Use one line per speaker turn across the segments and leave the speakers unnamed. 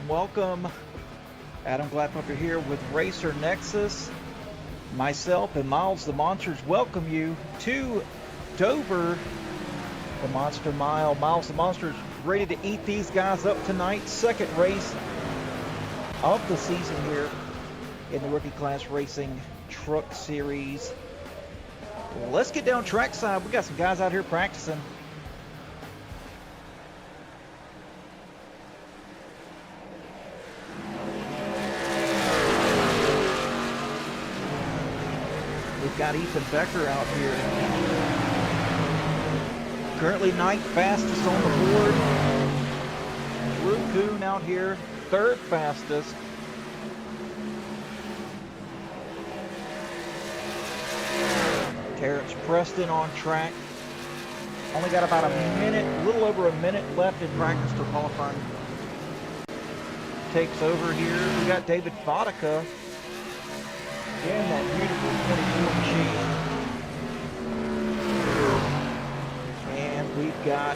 Welcome. Adam Gladpumper here with Racer Nexus. Myself and Miles the Monsters welcome you to Dover, the Monster Mile. Miles the Monsters ready to eat these guys up tonight. Second race of the season here in the Rookie Class Racing Truck Series. Let's get down trackside. We got some guys out here practicing. We've got Ethan Becker out here. Currently ninth fastest on the board. Drew Kuhn out here, third fastest. Terrence Preston on track. Only got about a little over a minute left in practice for qualifying. Takes over here. We got David Vodka in that beautiful 24 machine. And we've got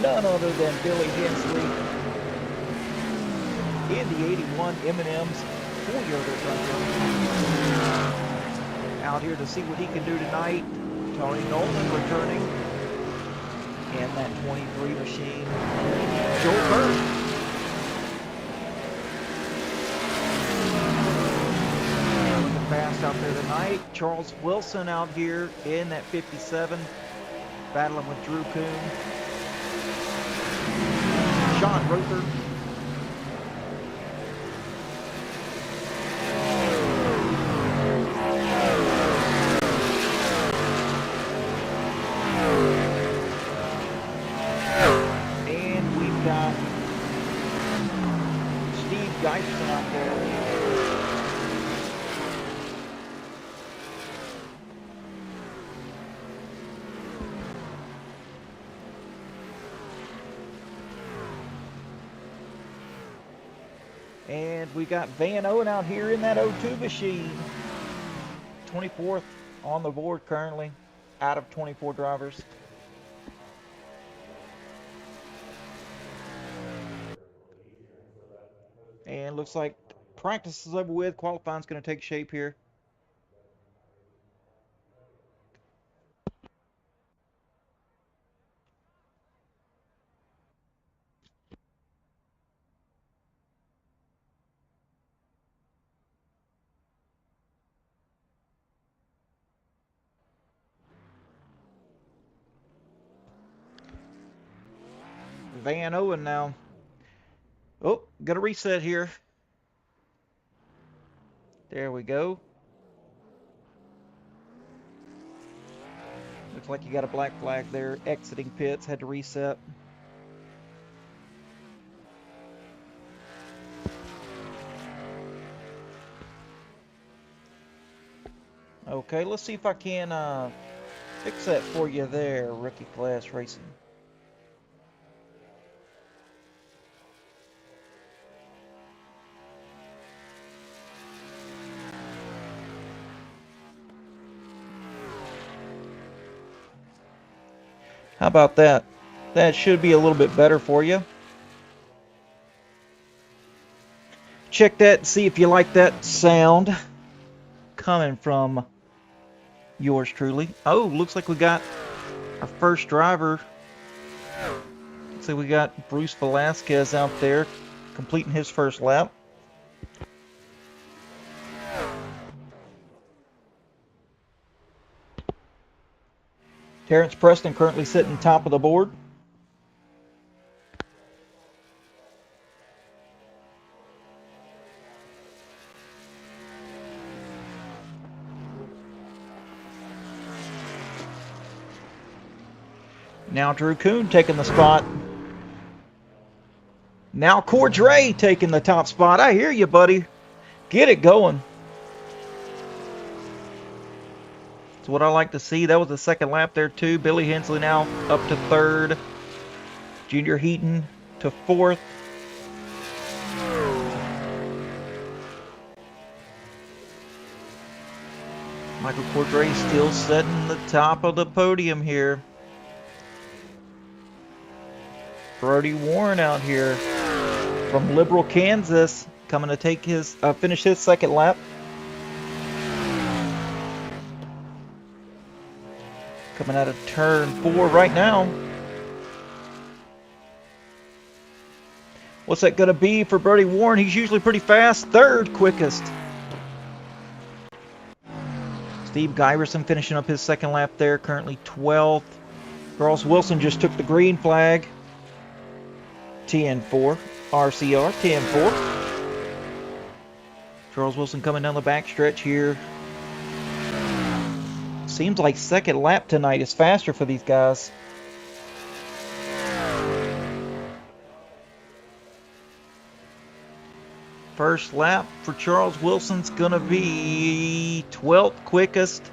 none other than Billy Hensley in the 81 M&M's 4-yarder front. Out here to see what he can do tonight. Tony Nolan returning in that 23 machine. Joel Burke. Fast out there tonight. Charles Wilson out here in that 57, battling with Drew Kuhn. Sean Rother. And we've got Steve Geisson out there. And we got Van Owen out here in that 02 machine. 24th on the board currently, out of 24 drivers. And looks like practice is over with. Qualifying's going to take shape here. Van Owen now. Oh, got a reset here. There we go. Looks like you got a black flag there. Exiting pits, had to reset. Okay, let's see if I can fix that for you there, Rookie Class Racing. How about that? That should be a little bit better for you. Check that and see if you like that sound coming from yours truly. Oh, looks like we got our first driver. Looks like we got Bruce Velasquez out there completing his first lap. Terrence Preston currently sitting top of the board. Now Drew Kuhn taking the spot. Now Cordray taking the top spot. I hear you, buddy. Get it going. That's what I like to see. That was the second lap there too. Billy Hensley now up to third. Junior Heaton to fourth. Michael Cordray still setting the top of the podium here. Brody Warren out here from Liberal, Kansas, coming to take his finish his second lap. Coming out of turn 4 right now. What's that going to be for Brody Warren? He's usually pretty fast. Third quickest. Steve Giverson finishing up his second lap there, currently 12th. Charles Wilson just took the green flag. TN4. RCR, TN4. Charles Wilson coming down the back stretch here. Seems like second lap tonight is faster for these guys. First lap for Charles Wilson's going to be 12th quickest.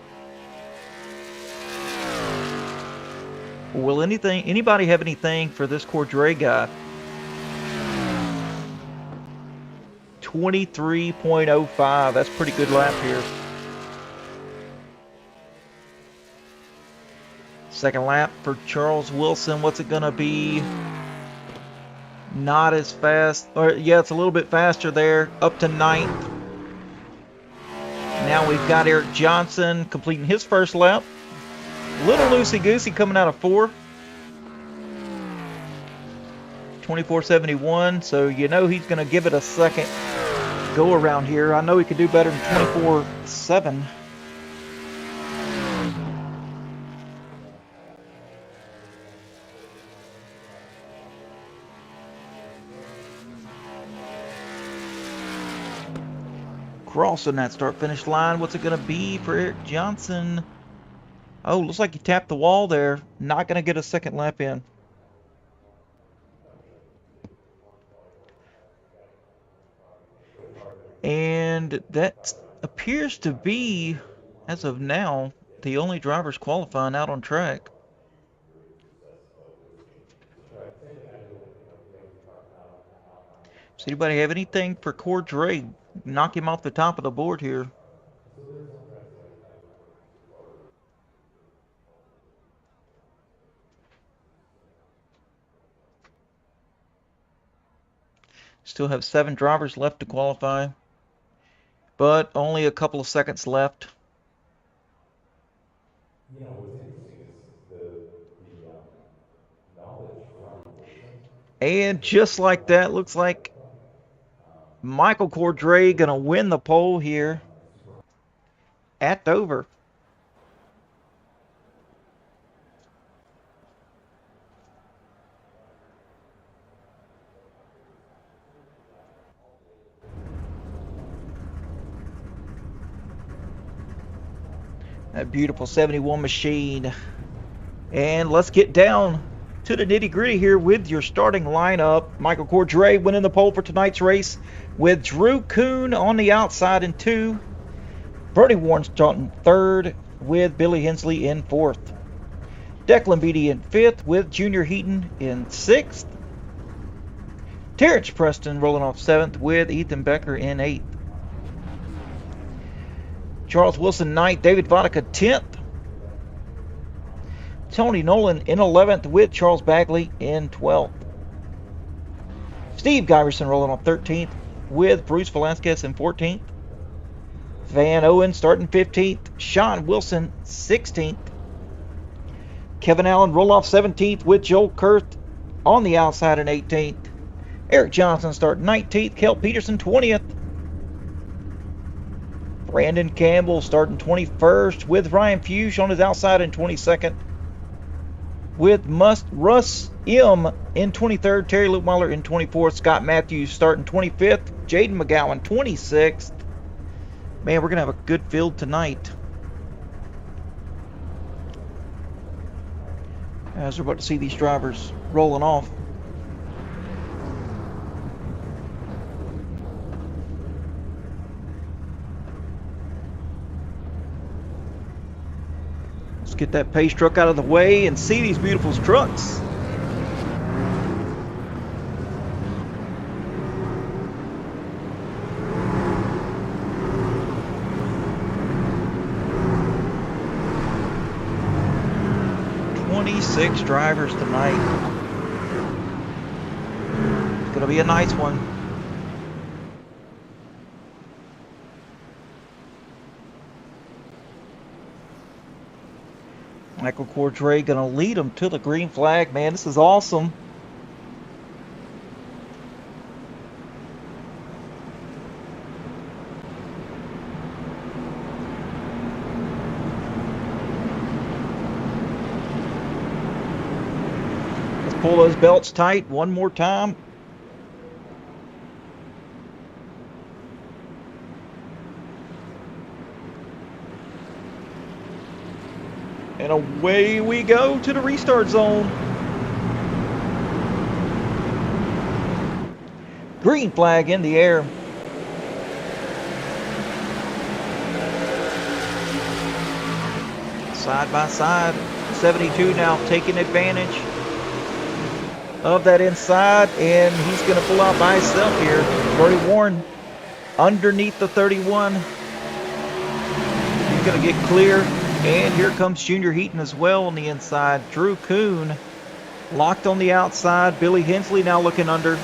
Will anybody have anything for this Cordray guy? 23.05. That's a pretty good lap here. Second lap for Charles Wilson. What's it going to be? Not as fast. Or yeah, it's a little bit faster there. Up to 9th. Now we've got Eric Johnson completing his first lap. Little loosey-goosey coming out of 4. 24.71. So you know he's going to give it a second go around here. I know he could do better than 24.7. Crossing that start-finish line. What's it going to be for Eric Johnson? Oh, looks like he tapped the wall there. Not going to get a second lap in. And that appears to be, as of now, the only drivers qualifying out on track. Does anybody have anything for Cordray? Knock him off the top of the board here. Still have 7 drivers left to qualify, but only a couple of seconds left.
You know, what's interesting is the knowledge from
And just like that, looks like Michael Cordray going to win the pole here at Dover. That beautiful 71 machine. And let's get down to the nitty-gritty here with your starting lineup. Michael Cordray winning the pole for tonight's race with Drew Kuhn on the outside in 2. Brody Warren starting 3rd with Billy Hensley in 4th. Declan Beatty in 5th with Junior Heaton in 6th. Terrence Preston rolling off 7th with Ethan Becker in 8th. Charles Wilson 9th, David Vodka 10th. Tony Nolan in 11th with Charles Bagley in 12th. Steve Giverson rolling off 13th with Bruce Velasquez in 14th. Van Owen starting 15th. Sean Wilson 16th. Kevin Allen roll off 17th with Joel Kurth on the outside in 18th. Eric Johnson starting 19th. Kel Peterson 20th. Brandon Campbell starting 21st with Ryan Fuchs on his outside in 22nd. With Russ M in 23rd, Terry Lutweiler in 24th, Scott Matthews starting 25th, Jaden McGowan 26th. Man, we're going to have a good field tonight. As we're about to see these drivers rolling off. Let's get that pace truck out of the way and see these beautiful trucks. Six drivers tonight. gonna be a nice one. Michael Cordray gonna lead them to the green flag. Man, this is awesome. Let's pull those belts tight one more time. And away we go to the restart zone. Green flag in the air. Side by side. 72 now taking advantage of that inside, and he's going to pull out by himself here. Brody Warren underneath the 31. He's going to get clear. And here comes Junior Heaton as well on the inside. Drew Kuhn locked on the outside. Billy Hensley now looking under.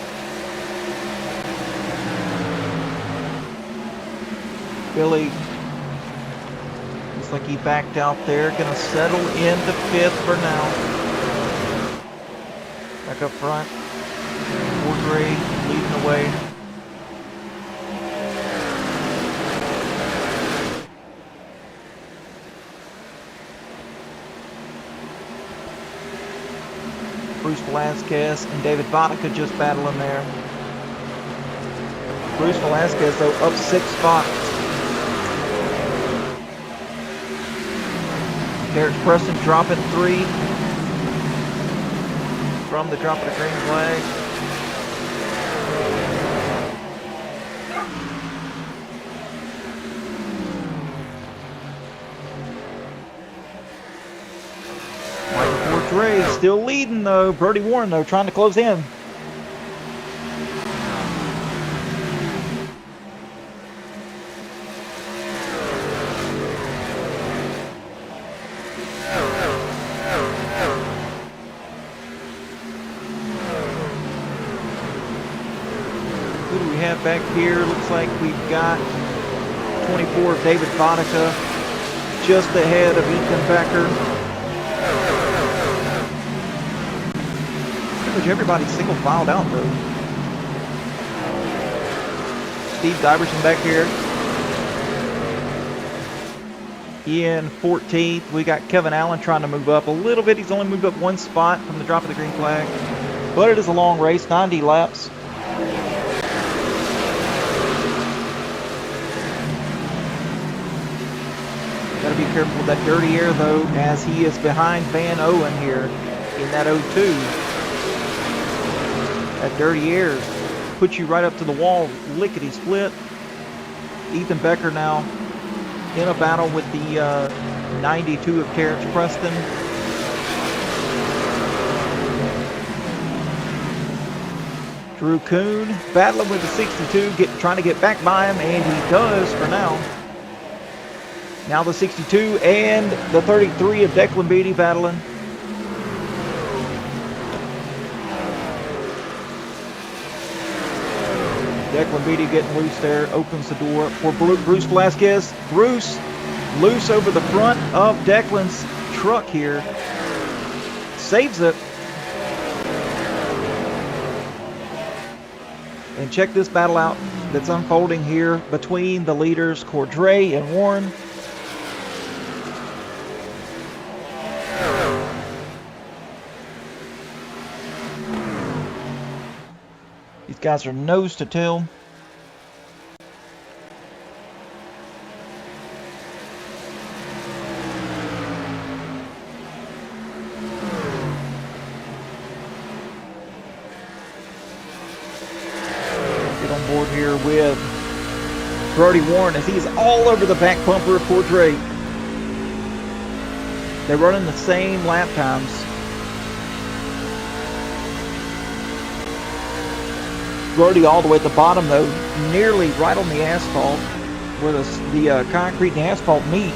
Billy looks like he backed out there. Gonna settle into 5th for now. Back up front. Cordray leading the way. Bruce Velasquez and David Vodka just battling there. Bruce Velasquez, though, up 6 spots. Terrence Preston dropping 3 from the drop of the green flag. Ray still leading though. Brody Warren though trying to close in. Who do we have back here? Looks like we've got 24 David Vodka just ahead of Ethan Becker. Everybody's single filed out though. Steve Diverson back here. In 14th, we got Kevin Allen trying to move up a little bit. He's only moved up 1 spot from the drop of the green flag. But it is a long race, 90 laps. Gotta be careful with that dirty air though, as he is behind Van Owen here in that 02. That dirty air puts you right up to the wall, lickety-split. Ethan Becker now in a battle with the 92 of Terrence Preston. Drew Kuhn battling with the 62, trying to get back by him, and he does for now. Now the 62 and the 33 of Declan Beatty battling. Declan Beatty getting loose there, opens the door for Bruce Velasquez. Bruce loose over the front of Declan's truck here. Saves it. And check this battle out that's unfolding here between the leaders, Cordray and Warren. These guys are nose to tail. Get on board here with Brody Warren as he's all over the back bumper of Cordray. They're running the same lap times. Brody all the way at the bottom though, nearly right on the asphalt where the concrete and the asphalt meet.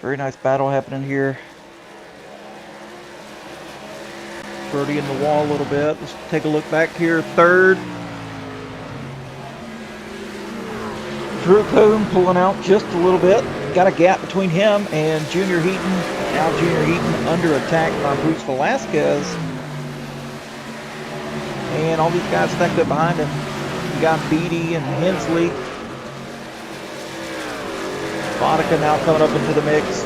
Very nice battle happening here. Brody in the wall a little bit. Let's take a look back here. Third. Drew Coombe pulling out just a little bit. Got a gap between him and Junior Heaton. Now Junior Heaton under attack by Bruce Velasquez. And all these guys stacked up behind him. You got Beatty and Hensley. Vodka now coming up into the mix.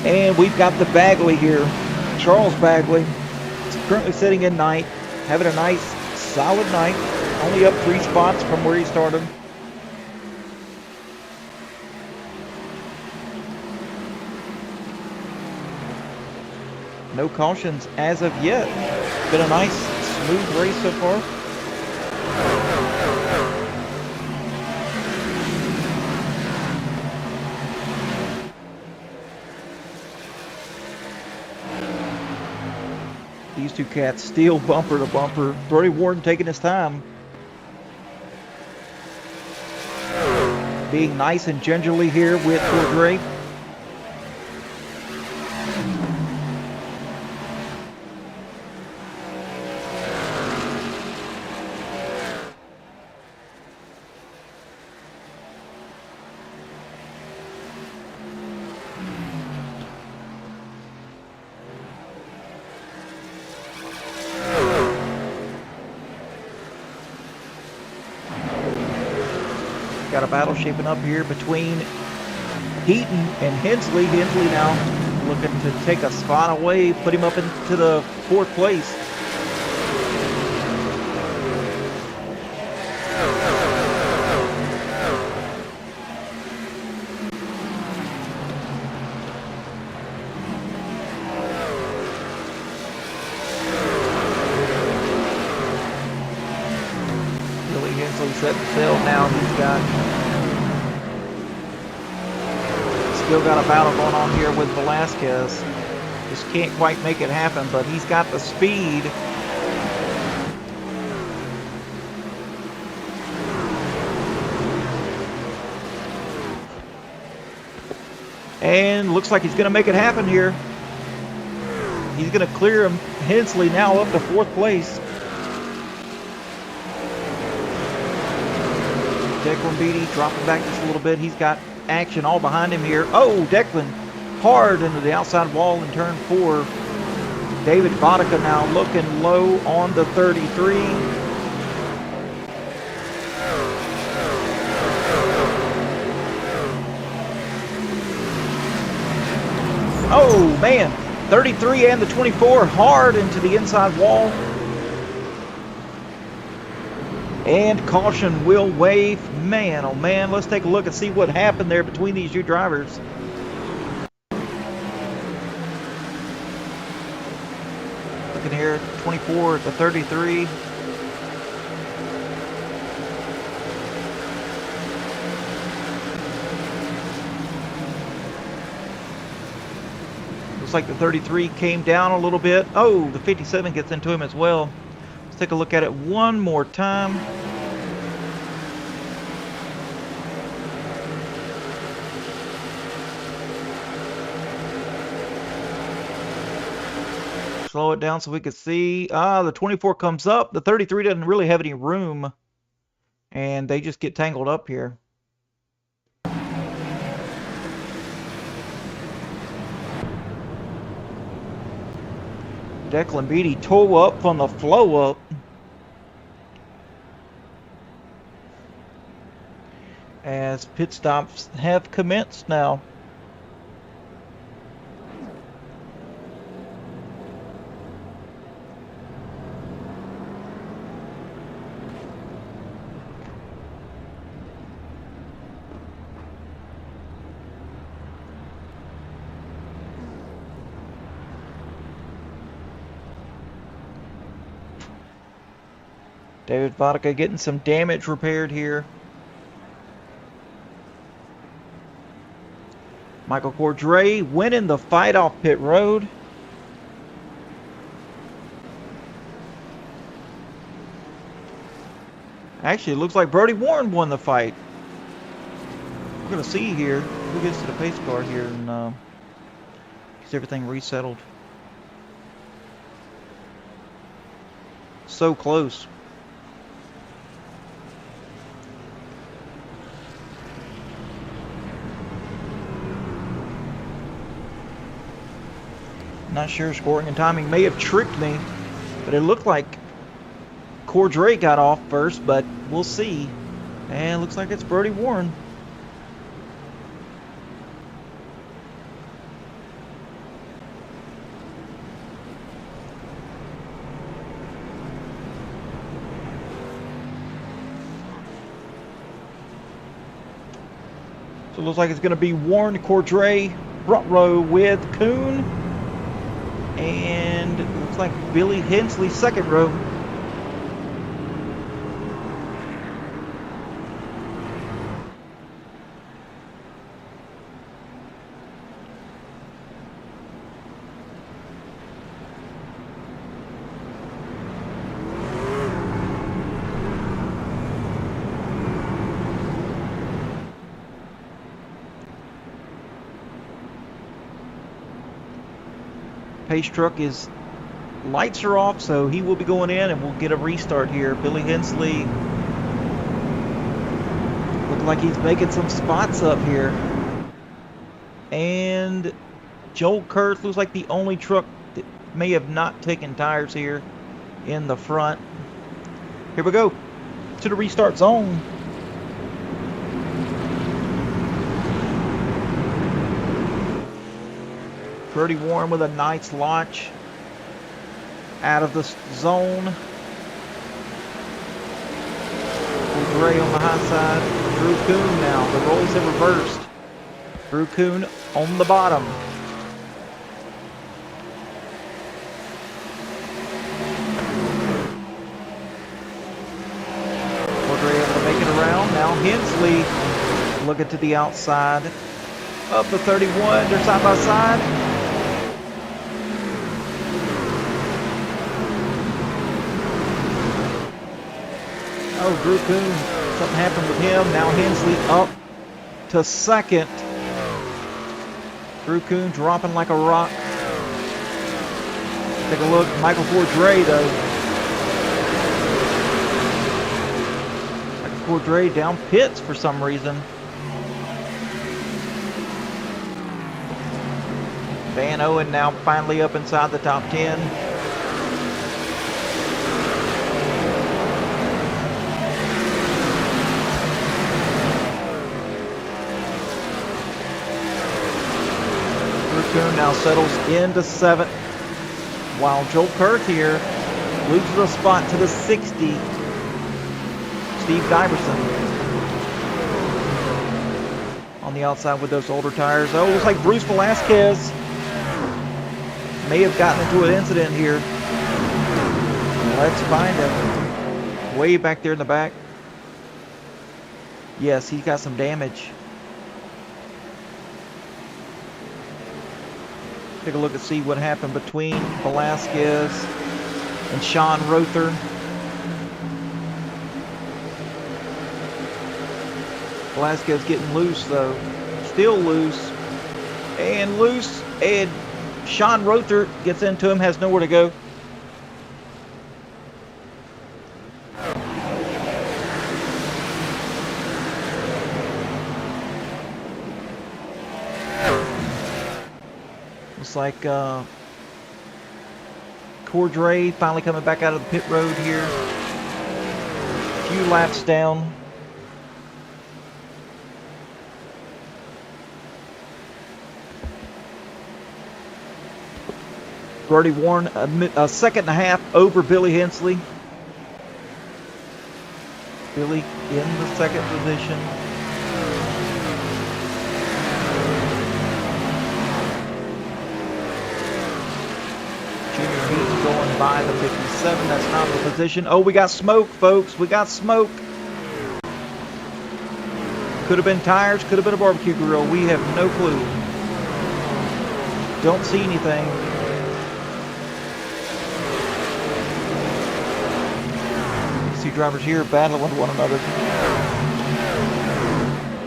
And we've got the Bagley here, Charles Bagley. He's currently sitting in ninth, having a nice, solid night. Only up 3 spots from where he started. No cautions as of yet. Been a nice, smooth race so far. These two cats still bumper to bumper. Brody Warden taking his time. Being nice and gingerly here with Cordray. Got a battle shaping up here between Heaton and Hensley. Hensley now looking to take a spot away, put him up into the 4th place. Billy Hensley setting sail now. He's got still got a battle going on here with Velasquez. Just can't quite make it happen, but he's got the speed. And looks like he's going to make it happen here. He's going to clear him. Hensley now up to 4th place. Declan Beatty dropping back just a little bit. He's got action all behind him here. Oh, Declan hard into the outside wall in turn 4. David Vodka now looking low on the 33. Oh man, 33 and the 24 hard into the inside wall. And caution will wave. Man, oh man, let's take a look and see what happened there between these two drivers. Looking here, 24 to 33. Looks like the 33 came down a little bit. Oh, the 57 gets into him as well. Let's take a look at it one more time. Slow it down so we can see. The 24 comes up. The 33 doesn't really have any room. And they just get tangled up here. Declan Beatty toe up on the flow up. As pit stops have commenced now. David Vodka getting some damage repaired here. Michael Cordray winning the fight off pit road. Actually, it looks like Brody Warren won the fight. We're going to see here who gets to the pace car here and gets everything resettled. So close. Not sure scoring and timing may have tricked me, but it looked like Cordray got off first, but we'll see. And it looks like it's Brody Warren. So it looks like it's going to be Warren, Cordray, front row with Kuhn. And it looks like Billy Hensley, second row. Pace truck is lights are off, so he will be going in and we'll get a restart here. Billy Hensley looks like he's making some spots up here. And Joel Kurth looks like the only truck that may have not taken tires here in the front. Here we go to the restart zone. Brody Warren with a nice launch out of the zone. Cordray on the high side. Drew Kuhn now. The roles have reversed. Drew Kuhn on the bottom. Cordray able to make it around. Now Hensley looking to the outside of the 31. They're side by side. Oh, Drew Kuhn, something happened with him. Now Hensley up to second. Drew Kuhn dropping like a rock. Take a look. Michael Cordray, though. Michael Cordray down pits for some reason. Van Owen now finally up inside the top 10. Now settles into 7th, while Joel Kurth here loses a spot to the 60. Steve Diverson on the outside with those older tires. Oh, looks like Bruce Velasquez may have gotten into an incident here. Let's find him. Way back there in the back. Yes, he got some damage. Take a look and see what happened between Velasquez and Sean Rother. Velasquez getting loose though. Still loose. And loose. And Sean Rother gets into him, has nowhere to go. Like Cordray finally coming back out of the pit road here. A few laps down. Brody Warren a second and a half over Billy Hensley. Billy in the second position. Going by the 57, that's not the position. Oh, we got smoke, folks. We got smoke. Could have been tires, could have been a barbecue grill. We have no clue. Don't see anything. You see drivers here battling with one another.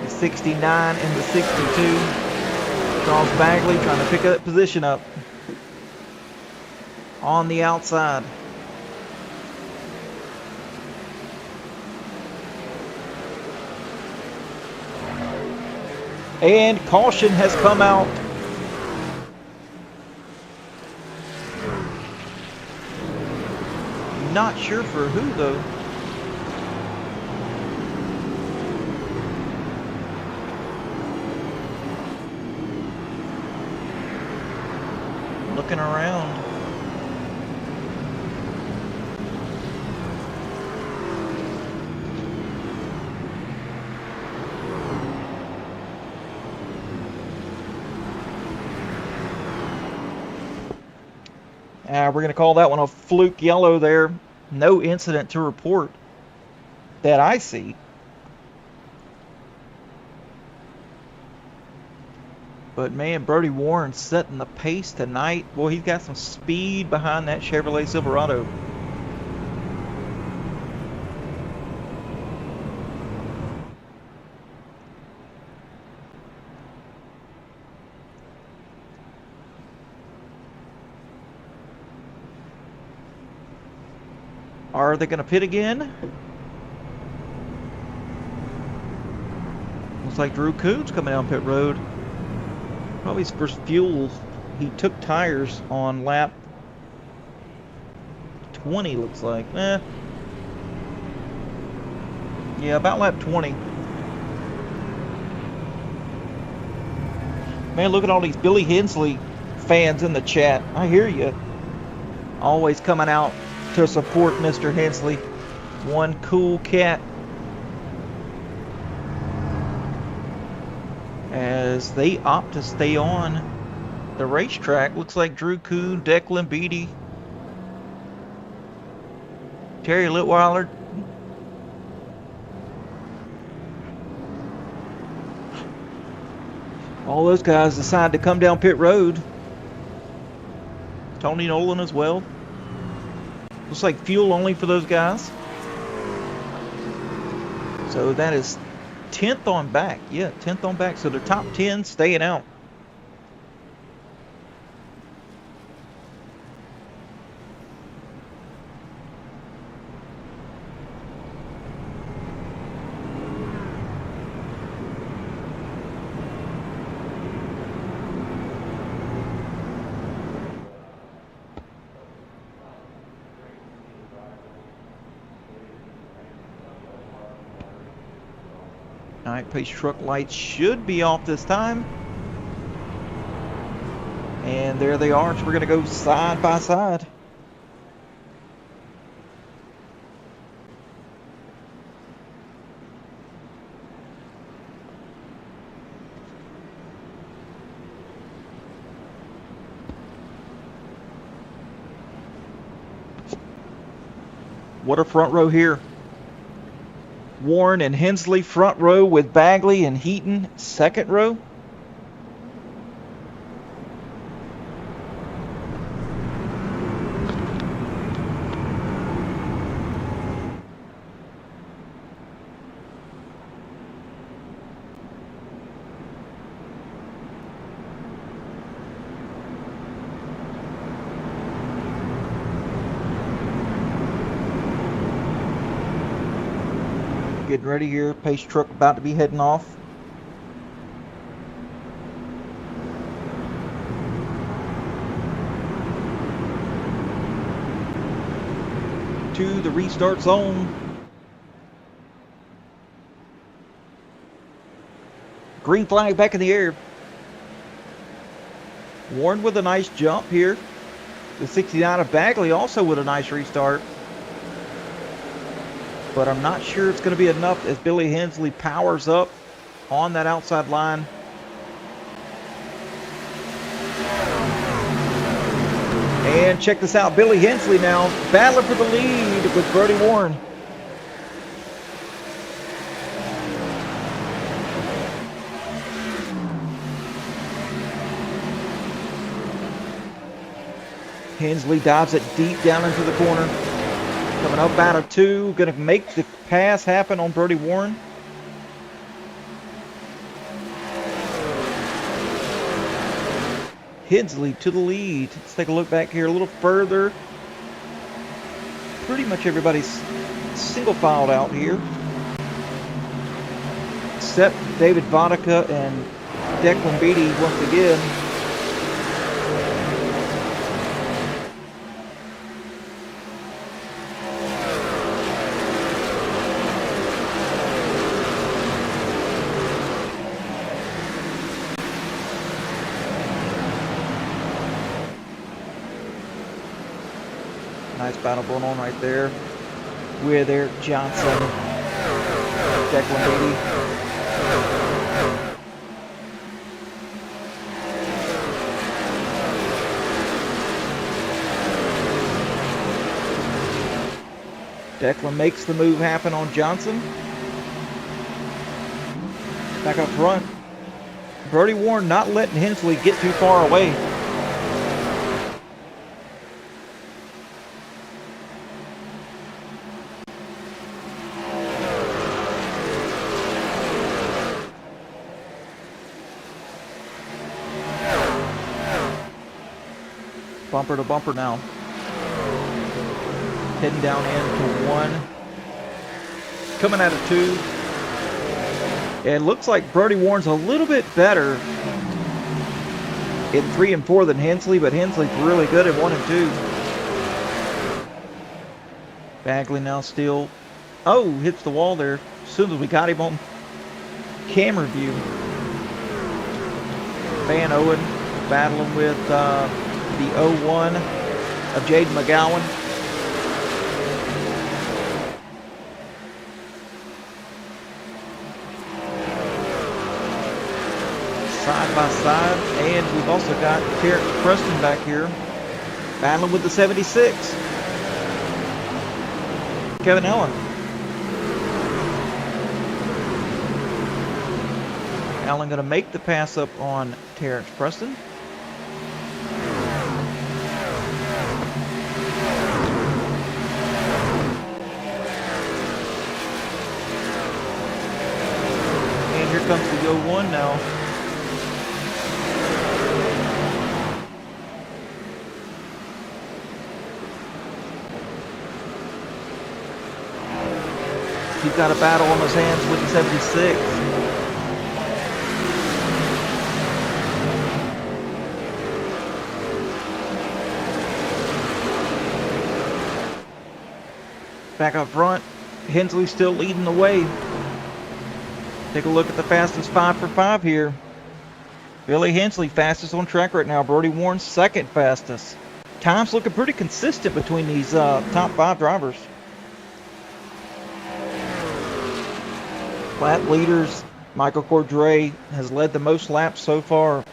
The 69 and the 62. Charles Bagley trying to pick that position up on the outside. And caution has come out. Not sure for who though. Looking around. We're going to call that one a fluke yellow there. No incident to report that I see. But man, Brody Warren setting the pace tonight. Boy, he's got some speed behind that Chevrolet Silverado. Are they going to pit again? Looks like Drew Coons coming down pit road. Probably for fuel. He took tires on lap 20, looks like. Yeah, about lap 20. Man, look at all these Billy Hensley fans in the chat. I hear you. Always coming out to support Mr. Hensley. One cool cat. As they opt to stay on the racetrack. Looks like Drew Kuhn, Declan Beatty, Terry Litweiler. All those guys decide to come down pit road. Tony Nolan as well. Looks like fuel only for those guys. So that is 10th on back. Yeah, 10th on back. So the top 10 staying out. Alright, pace truck lights should be off this time. And there they are. So we're going to go side by side. What a front row here. Warren and Hensley front row with Bagley and Heaton second row. Getting ready here. Pace truck about to be heading off. To the restart zone. Green flag back in the air. Warren with a nice jump here. The 69 of Bagley also with a nice restart. But I'm not sure it's going to be enough as Billy Hensley powers up on that outside line. And check this out. Billy Hensley now battling for the lead with Brody Warren. Hensley dives it deep down into the corner. Coming up out of 2. Going to make the pass happen on Brody Warren. Hensley to the lead. Let's take a look back here a little further. Pretty much everybody's single filed out here, except David Vodka and Declan Beatty once again. Nice battle going on right there with Eric Johnson, Declan Beatty. Declan makes the move happen on Johnson. Back up front. Brody Warren not letting Hensley get too far away. Bumper to bumper now. Heading down into 1. Coming out of 2. It looks like Brody Warren's a little bit better in 3 and 4 than Hensley, but Hensley's really good at 1 and 2. Bagley now still. Oh, hits the wall there as soon as we got him on camera view. Van Owen battling with the 0-1 of Jaden McGowan. Side by side, and we've also got Terrence Preston back here battling with the 76. Kevin Allen. Allen going to make the pass up on Terrence Preston. And here comes the 0-1 now. He's got a battle on his hands with the 76. Back up front, Hensley still leading the way. Take a look at the fastest 5 for 5 here. Billy Hensley fastest on track right now. Brody Warren second fastest. Time's looking pretty consistent between these top 5 drivers. Lap leaders, Michael Cordray has led the most laps so far.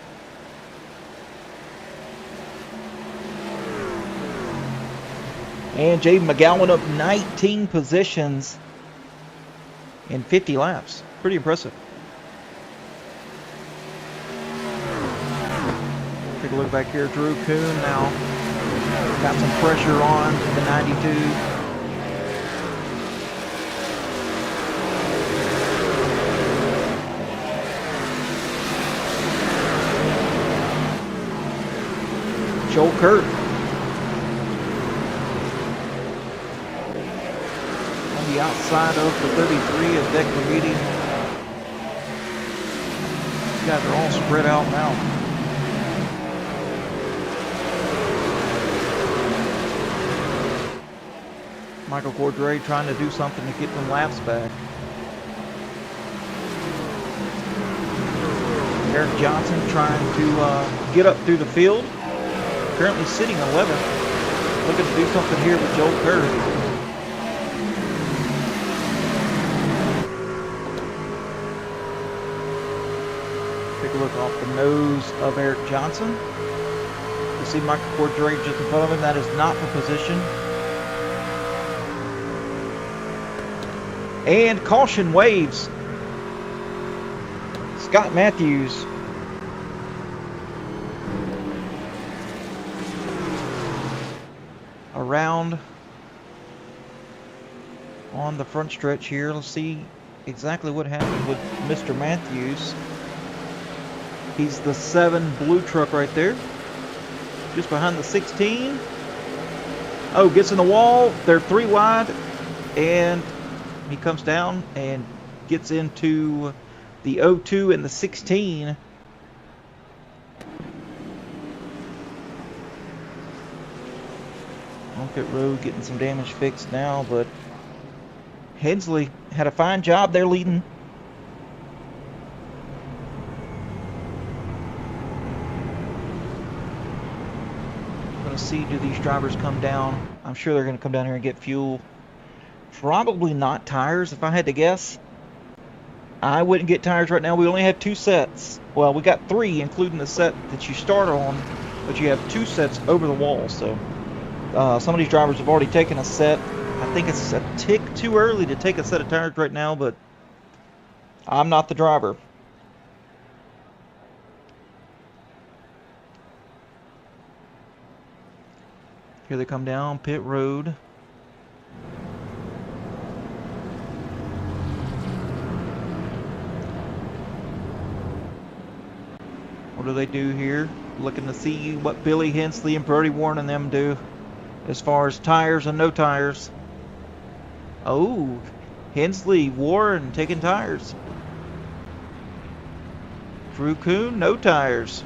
And Jaden McGowan up 19 positions in 50 laps. Pretty impressive. Take a look back here. Drew Kuhn now got some pressure on the 92. Joel Kurt on the outside of the 33 of Declan Beatty. These guys are all spread out now. Michael Cordray trying to do something to get them laps back. Eric Johnson trying to get up through the field. Currently sitting 11th. Looking to do something here with Joel Kerr. Take a look off the nose of Eric Johnson. You see Michael Cordray just in front of him. That is not for position. And caution waves. Scott Matthews. around on the front stretch here. Let's see exactly what happened with Mr. Matthews. He's the 7 blue truck right there, just behind the 16. Oh, gets in the wall. They're 3 wide, and he comes down and gets into the 02 and the 16. On pit road, getting some damage fixed now, but Hensley had a fine job there leading. I'm going to see, do these drivers come down? I'm sure they're going to come down here and get fuel. Probably not tires, if I had to guess. I wouldn't get tires right now. We only have 2 sets. Well, we got 3, including the set that you start on, but you have 2 sets over the wall. So some of these drivers have already taken a set. I think it's a tick too early to take a set of tires right now, but I'm not the driver. Here they come down pit road. What do they do here? Looking to see what Billy Hensley and Brody Warren and them do as far as tires and no tires. Oh, Hensley, Warren taking tires. Drew Kuhn, no tires.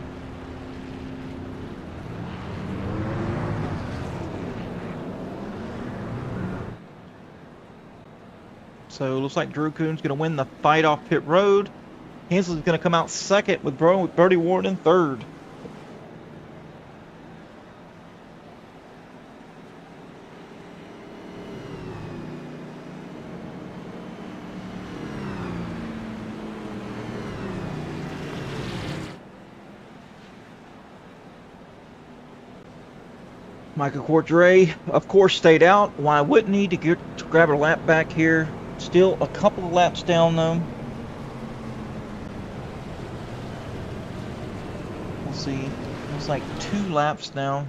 So it looks like Drew Kuhn's going to win the fight off pit road. Hensley's going to come out second with Brody Warren in third. Michael Cordray, of course, stayed out. Why wouldn't he, to grab a lap back here? Still a couple of laps down, though. We'll see. Looks like 2 laps now.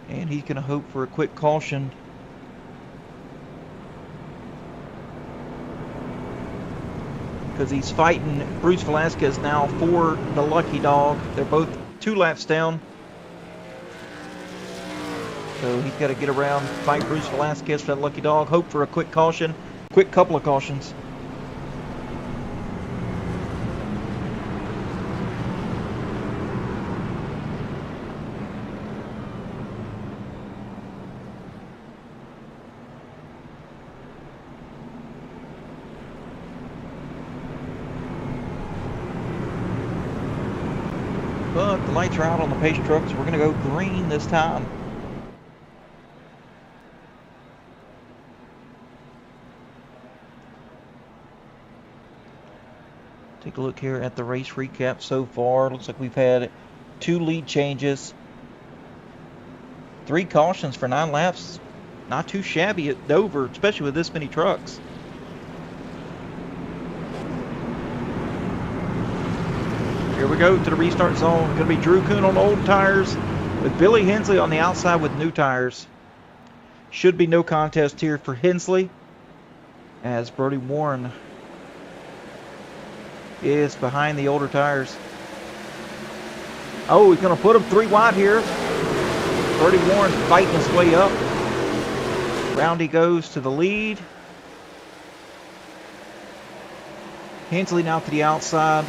And he's going to hope for a quick caution. Because he's fighting Bruce Velasquez now for the lucky dog. They're both 2 laps down. So he's got to get around, fight Bruce Velasquez for that lucky dog, hope for a quick caution, quick couple of cautions. But the lights are out on the pace trucks. We're going to go green this time. Take a look here at the race recap so far. Looks like we've had 2 lead changes, 3 cautions for 9 laps. Not too shabby at Dover, especially with this many trucks. Here we go to the restart zone. Going to be Drew Kuhn on old tires with Billy Hensley on the outside with new tires. Should be no contest here for Hensley, as Brody Warren is behind the older tires. Oh, he's going to put him 3 wide here. Brody Warren fighting his way up. Round he goes to the lead. Hensley now to the outside.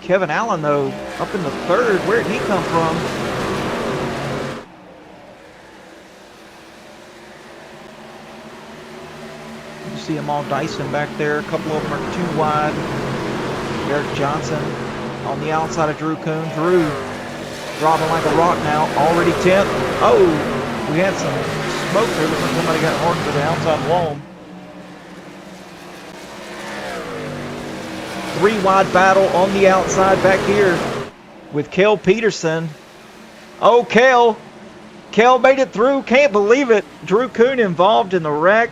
Kevin Allen, though, up in the 3rd. Where did he come from? You see them all dicing back there. A couple of them are 2 wide. Eric Johnson on the outside of Drew Kuhn. Drew dropping like a rock now. Already 10th. Oh, we had some smoke there. Looks like somebody got hard to the outside wall. 3 wide battle on the outside back here with Cale Peterson. Oh, Cale made it through. Can't believe it. Drew Kuhn involved in the wreck.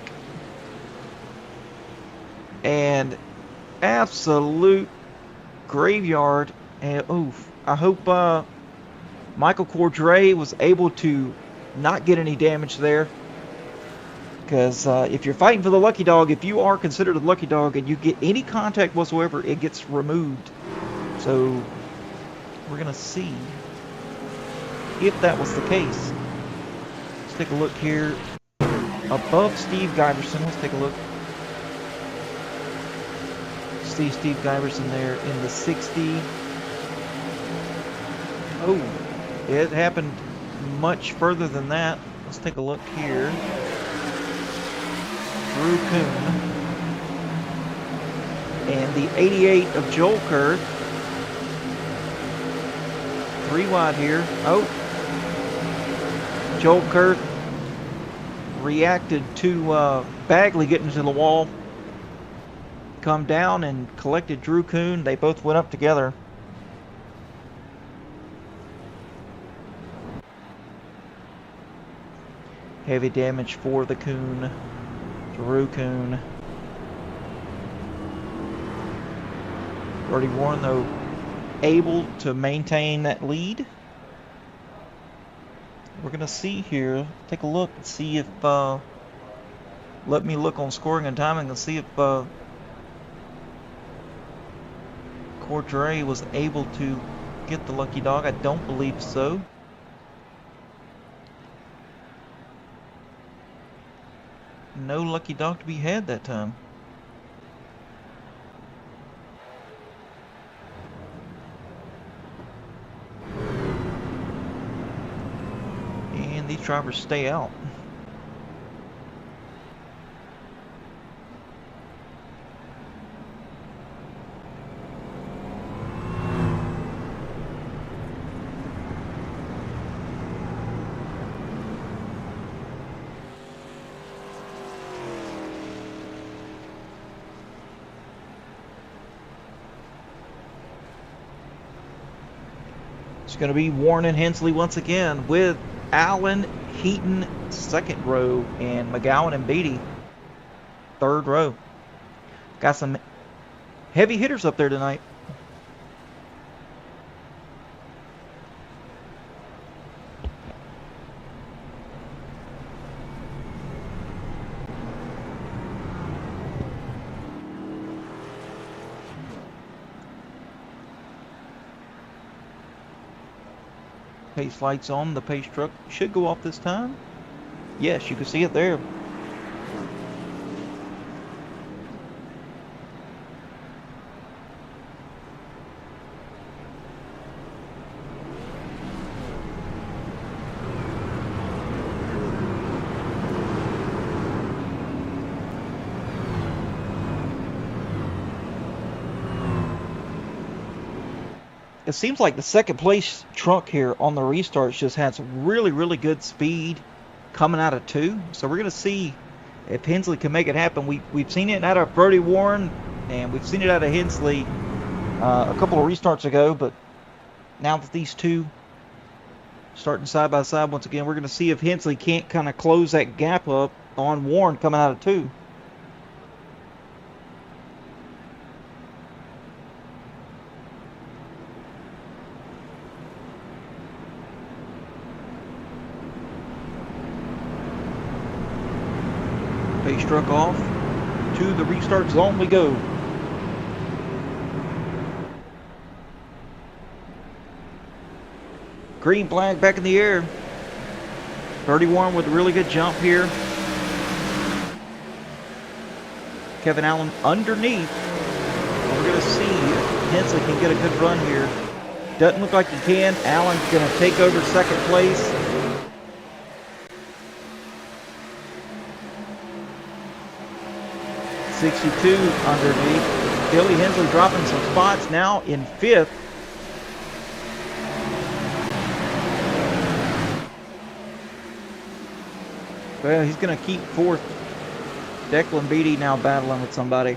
And absolute graveyard. And oof. I hope Michael Cordray was able to not get any damage there. Because if you're fighting for the lucky dog, if you are considered a lucky dog and you get any contact whatsoever, it gets removed. So we're going to see if that was the case. Let's take a look here. Above Steve Giverson, let's take a look. Steve Giverson there in the 60. Oh, it happened much further than that. Let's take a look here. Drew Kuhn. And the 88 of Joel Kerr. 3 wide here. Oh. Joel Kerr reacted to Bagley getting to the wall. Come down and collected Drew Kuhn. They both went up together. Heavy damage for the Kuhn. Drew Kuhn. Brody Warren, though, able to maintain that lead. We're going to see here. Take a look and see if... let me look on scoring and timing and see if Cordray was able to get the lucky dog. I don't believe so. No lucky dog to be had that time. And these drivers stay out. It's going to be Warren and Hensley once again with Allen, Heaton, second row, and McGowan and Beatty, third row. Got some heavy hitters up there tonight. Pace lights on. The pace truck should go off this time. Yes, you can see it there. It seems like the second place truck here on the restarts just has really, really good speed coming out of 2. So we're going to see if Hensley can make it happen. We've seen it out of Brody Warren, and we've seen it out of Hensley a couple of restarts ago. But now that these two starting side by side once again, we're going to see if Hensley can't kind of close that gap up on Warren coming out of 2. Pace truck off. To the restart zone we go. Green flag back in the air. 31 with a really good jump here. Kevin Allen underneath. We're going to see if Hensley can get a good run here. Doesn't look like he can. Allen's going to take over second place. '62 underneath. Billy Hensley dropping some spots now in 5th. Well, he's going to keep 4th. Declan Beatty now battling with somebody.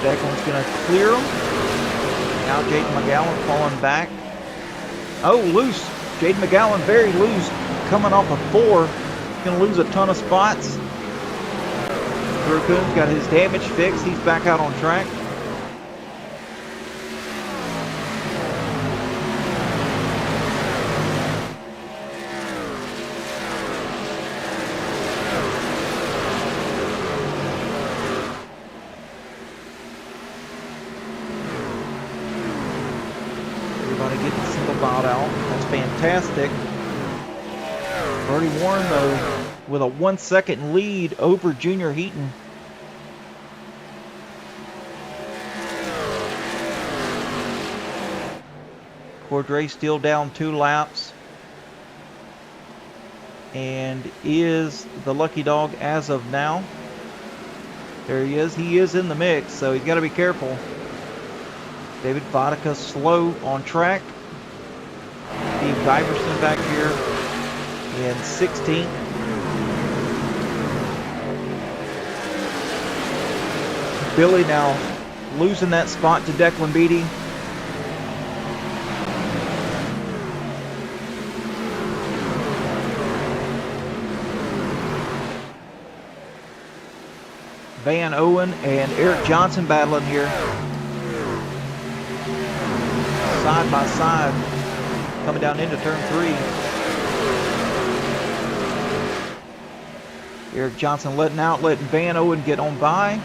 Declan's going to clear him. Now Jaden McGowan falling back. Oh, loose. Jaden McGowan very loose, coming off of 4. Going to lose a ton of spots. Drew Coon's got his damage fixed. He's back out on track. Everybody getting single filed out. That's fantastic. Birdie Warren, though, with a 1 second lead over Junior Heaton. Cordray still down 2 laps and is the lucky dog as of now. There he is. He is in the mix, so he's got to be careful. David Vodka slow on track. Steve Giverson back here in 16th. Billy now losing that spot to Declan Beatty. Van Owen and Eric Johnson battling here. Side by side. Coming down into turn 3. Eric Johnson letting Van Owen get on by.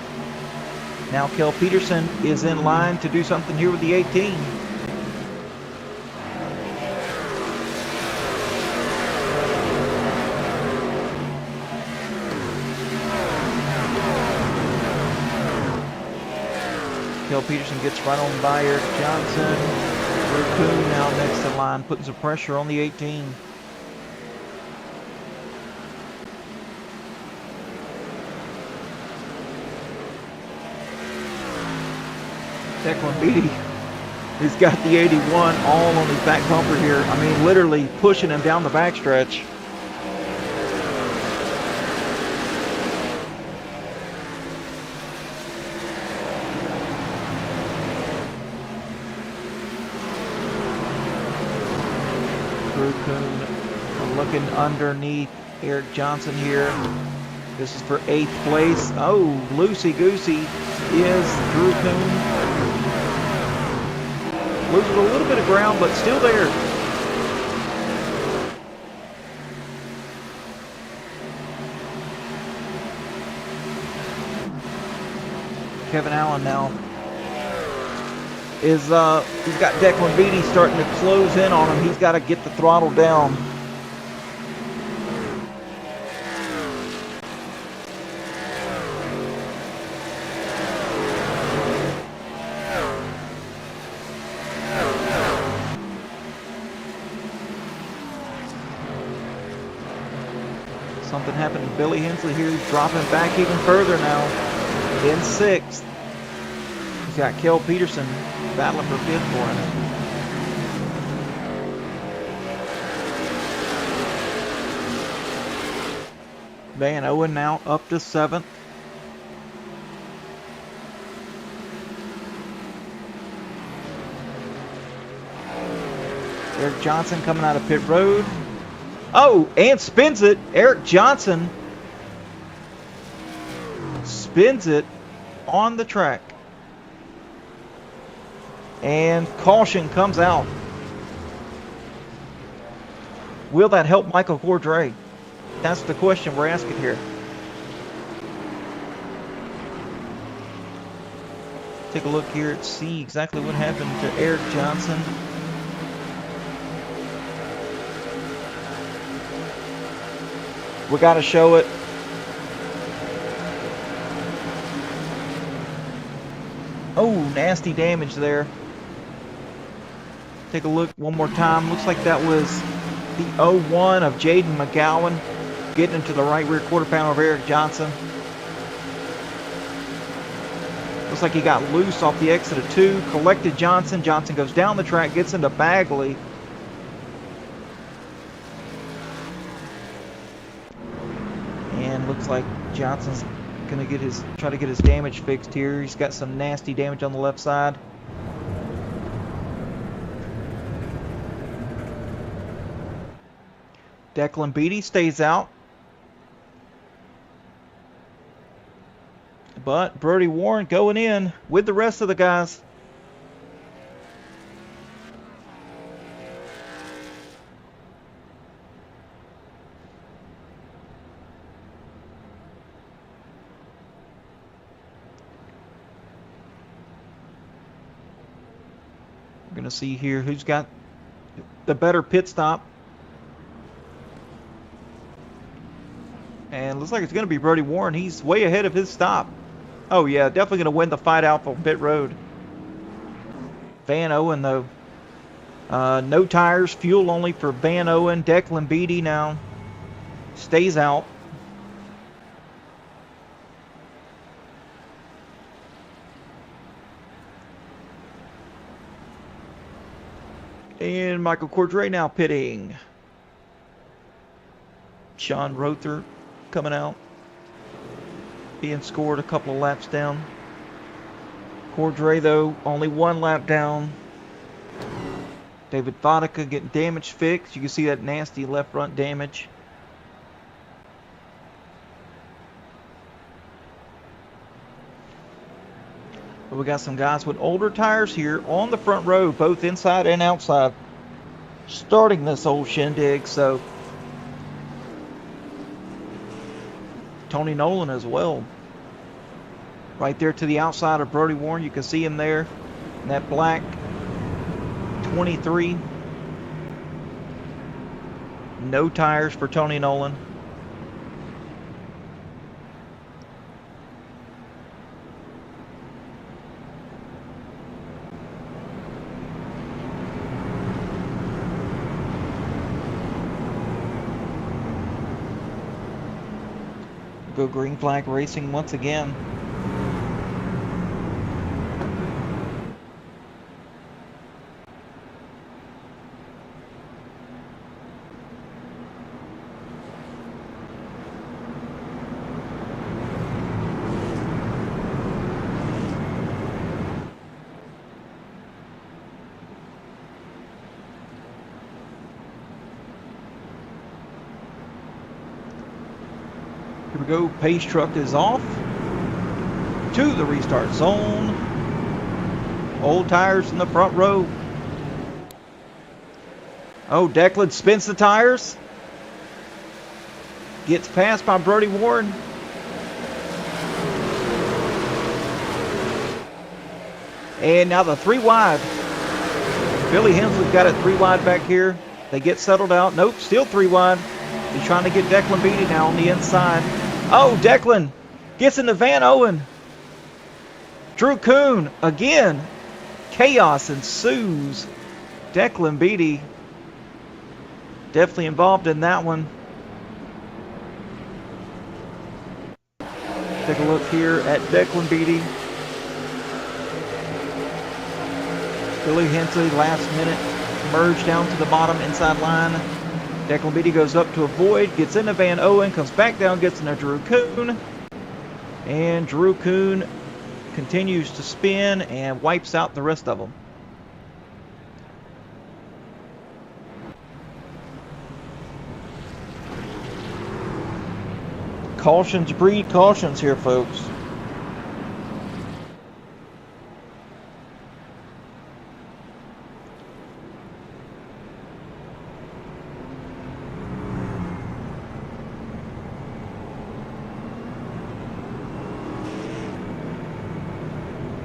Now Kel Peterson is in line to do something here with the 18. Kel Peterson gets right on by Eric Johnson. Drew Coon now next in line, putting some pressure on the 18. Declan Beatty has got the 81 all on his back bumper here. I mean, literally pushing him down the backstretch. Drew Coon looking underneath Eric Johnson here. This is for 8th place. Oh, loosey-goosey is Drew Coon. Loses a little bit of ground, but still there. Kevin Allen now is, he's got Declan Beatty starting to close in on him. He's got to get the throttle down. Something happened to Billy Hensley here. He's dropping back even further now. In 6th. He's got Kel Peterson battling for 5th for him. Van Owen now up to 7th. Eric Johnson coming out of pit road. Oh, and spins it. Eric Johnson spins it on the track. And caution comes out. Will that help Michael Cordray? That's the question we're asking here. Take a look here and see exactly what happened to Eric Johnson. We got to show it. Oh, nasty damage there. Take a look one more time. Looks like that was the 01 of Jaden McGowan getting into the right rear quarter panel of Eric Johnson. Looks like he got loose off the exit of 2. Collected Johnson. Johnson goes down the track, gets into Bagley. And looks like Johnson's gonna try to get his damage fixed here. He's got some nasty damage on the left side. Declan Beatty stays out. But Brody Warren going in with the rest of the guys. We're going to see here who's got the better pit stop. And looks like it's going to be Brody Warren. He's way ahead of his stop. Oh, yeah, definitely going to win the fight out on pit road. Van Owen, though. No tires, fuel only for Van Owen. Declan Beatty now stays out. And Michael Cordray now pitting. Sean Rother coming out. Being scored a couple of laps down. Cordray, though, only 1 lap down. David Vodka getting damage fixed. You can see that nasty left front damage. But we got some guys with older tires here on the front row, both inside and outside, starting this old shindig. So Tony Nolan as well. Right there to the outside of Brody Warren. You can see him there in that black 23. No tires for Tony Nolan. Go green flag racing once again. Here we go. Pace truck is off to the restart zone. Old tires in the front row. Oh, Declan spins the tires. Gets passed by Brody Warren. And now the 3 wide. Billy Hensley's got it 3 wide back here. They get settled out. Nope, still 3 wide. He's trying to get Declan Beatty now on the inside. Oh, Declan gets into Van Owen. Drew Kuhn again. Chaos ensues. Declan Beatty definitely involved in that one. Take a look here at Declan Beatty. Billy Hensley last minute merged down to the bottom inside line. Declan Beatty goes up to avoid, gets into Van Owen, comes back down, gets into Drew Kuhn. And Drew Kuhn continues to spin and wipes out the rest of them. Cautions breed cautions here, folks.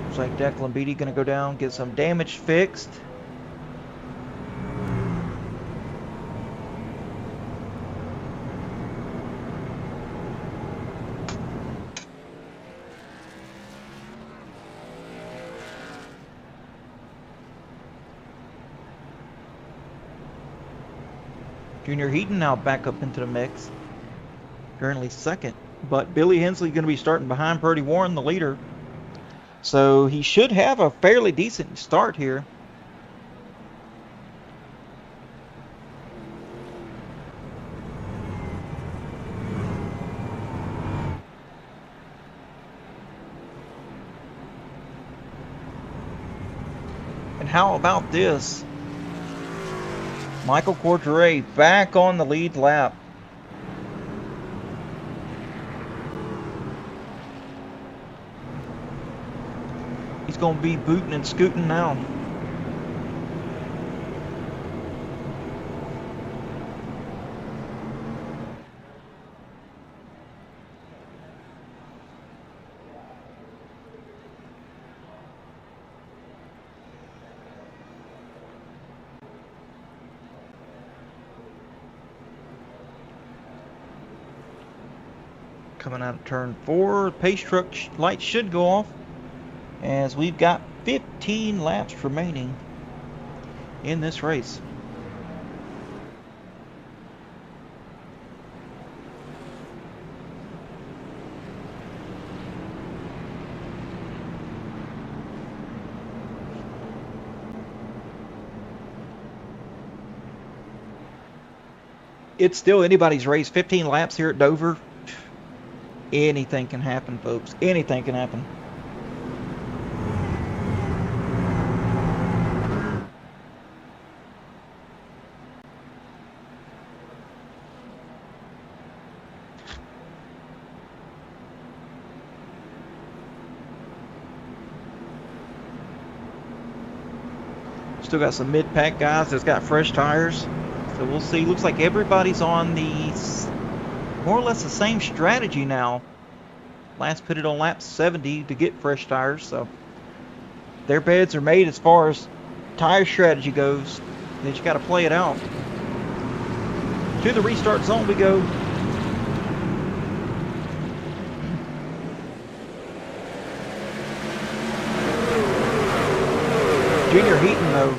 Looks like Declan Beatty going to go down, get some damage fixed. Junior Heaton now back up into the mix. Currently second. But Billy Hensley going to be starting behind Brody Warren, the leader. So he should have a fairly decent start here. And how about this? Michael Cordray back on the lead lap. He's going to be booting and scooting now. Coming out of turn 4, pace truck lights should go off as we've got 15 laps remaining in this race. It's still anybody's race. 15 laps here at Dover. Anything can happen, folks. Anything can happen. Still got some mid-pack guys that's got fresh tires. So we'll see. Looks like everybody's on the more or less the same strategy now. Last pitted on lap 70 to get fresh tires, so their beds are made as far as tire strategy goes. They just got to play it out. To the restart zone we go. Junior Heaton, though,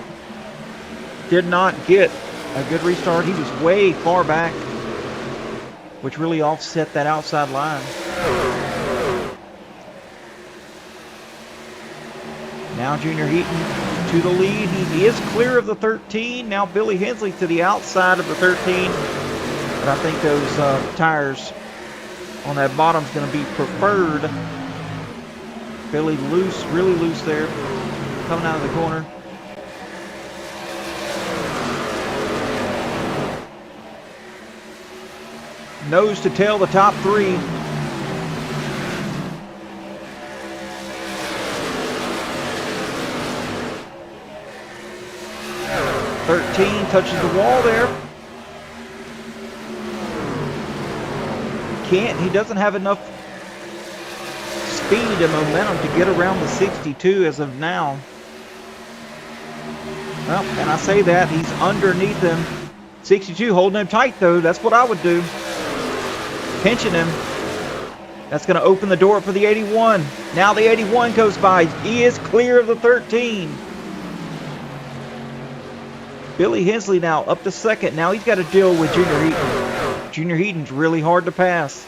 did not get a good restart. He was way far back, which really offset that outside line. Now Junior Heaton to the lead. He is clear of the 13. Now Billy Hensley to the outside of the 13. But I think those tires on that bottom is going to be preferred. Billy loose, really loose there, coming out of the corner. Nose to tail the top 3. Touches the wall there. He doesn't have enough speed and momentum to get around the 62 as of now. Well, and I say that, he's underneath him. 62 holding him tight though. That's what I would do. Pinching him. That's going to open the door for the 81. Now the 81 goes by. He is clear of the 13. Billy Hensley now up to second. Now he's got to deal with Junior Heaton. Junior Heaton's really hard to pass.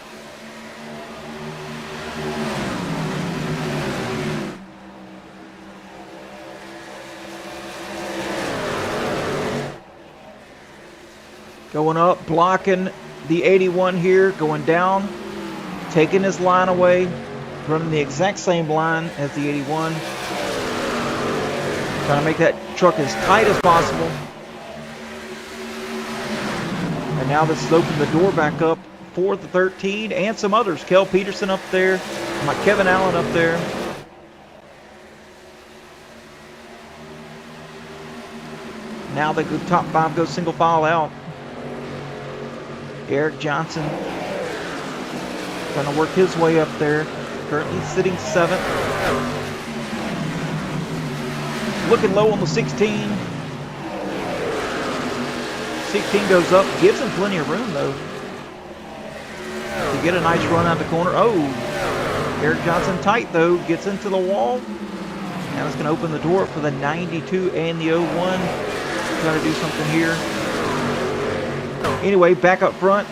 Going up, blocking the 81 here, going down, taking his line away, running the exact same line as the 81. Trying to make that truck as tight as possible. And now this has opened the door back up for the 13 and some others. Kel Peterson up there, Kevin Allen up there. Now the top 5 go single file out. Eric Johnson trying to work his way up there. Currently sitting 7th. Looking low on the 16. 16 goes up, gives him plenty of room though to get a nice run out the corner. Oh, Eric Johnson tight though, gets into the wall. Now it's going to open the door for the 92 and the 01. Trying to do something here. Anyway, back up front.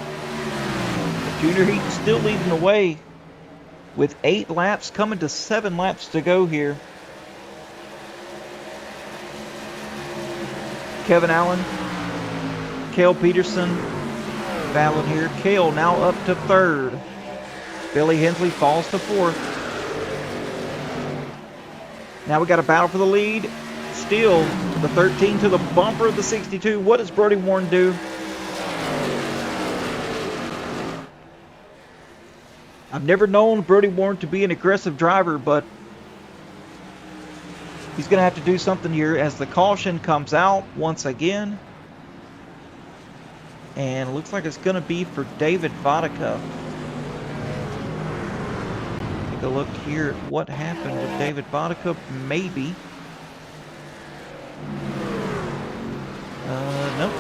Junior Heaton still leading the way with 8 laps, coming to 7 laps to go here. Kevin Allen, Cale Peterson battling here. Cale now up to 3rd. Billy Hensley falls to 4th. Now we got a battle for the lead. Still the 13 to the bumper of the 62. What does Brody Warren do? I've never known Brody Warren to be an aggressive driver, but He's going to have to do something here as the caution comes out once again. And it looks like it's going to be for David Vodka. Take a look here at what happened with David Vodka. Maybe. Nope.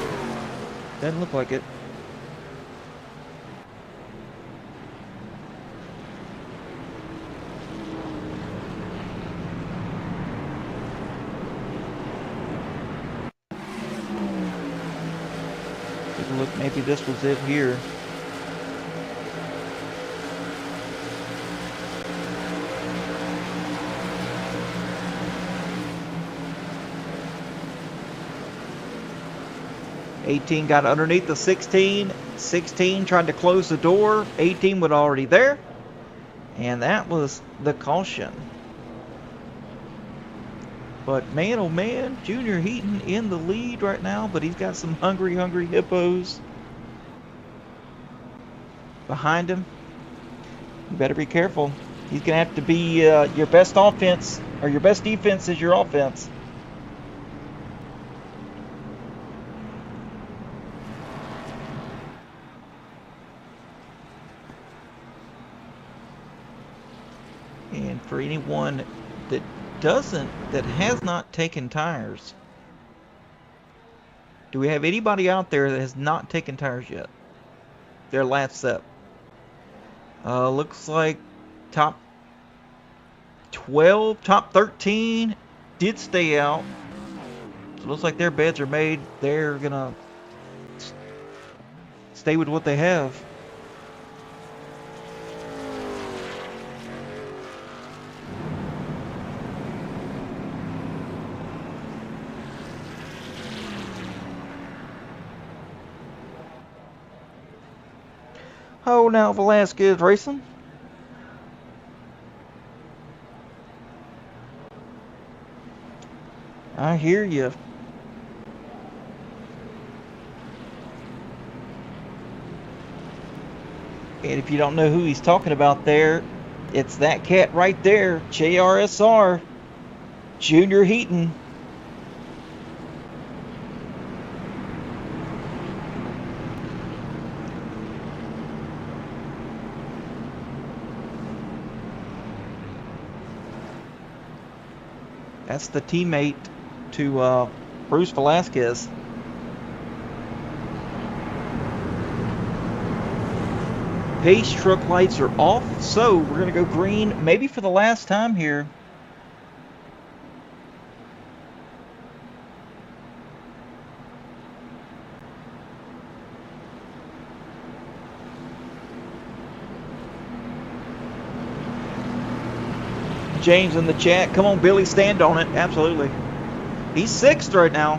Doesn't look like it. Take a look. Maybe this was it here. '18 got underneath the 16. 16 tried to close the door. 18 was already there. And that was the caution. But man, oh man, Junior Heaton in the lead right now. But he's got some hungry hippos behind him. You better be careful. He's going to have to be your best offense, or your best defense is your offense. And for anyone that has not taken tires, do we have anybody out there that has not taken tires yet? Their last step. Looks like top 12, top 13 did stay out. So it looks like their beds are made. They're gonna stay with what they have. Oh, now Velasquez racing. I hear you. And if you don't know who he's talking about there, it's that cat right there, JRSR, Junior Heaton. That's the teammate to Bruce Velasquez. Pace truck lights are off, so we're going to go green, maybe for the last time here. James in the chat, come on Billy, stand on it. Absolutely. He's 6th right now.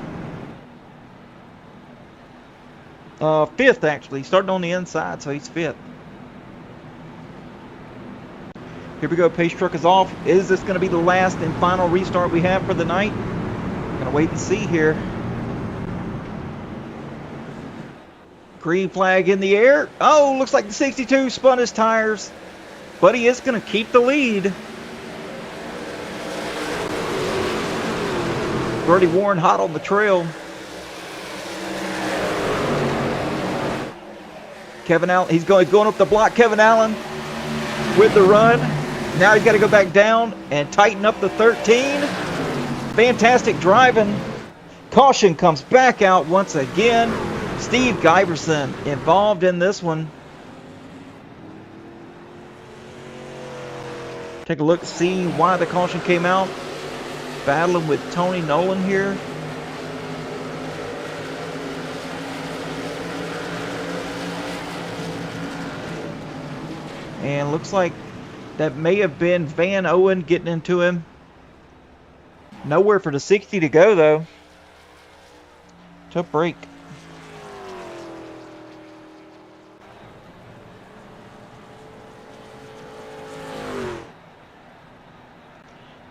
5th actually, starting on the inside, so he's 5th. Here we go, pace truck is off. Is this going to be the last and final restart we have for the night? Gonna wait and see here. Green flag in the air. Oh, looks like the 62 spun his tires, but he is going to keep the lead. Bertie Warren hot on the trail. Kevin Allen, he's going up the block. Kevin Allen with the run. Now he's got to go back down and tighten up the 13. Fantastic driving. Caution comes back out once again. Steve Giverson involved in this one. Take a look, see why the caution came out. Battling with Tony Nolan here. And looks like that may have been Van Owen getting into him. Nowhere for the 60 to go though. Tough break.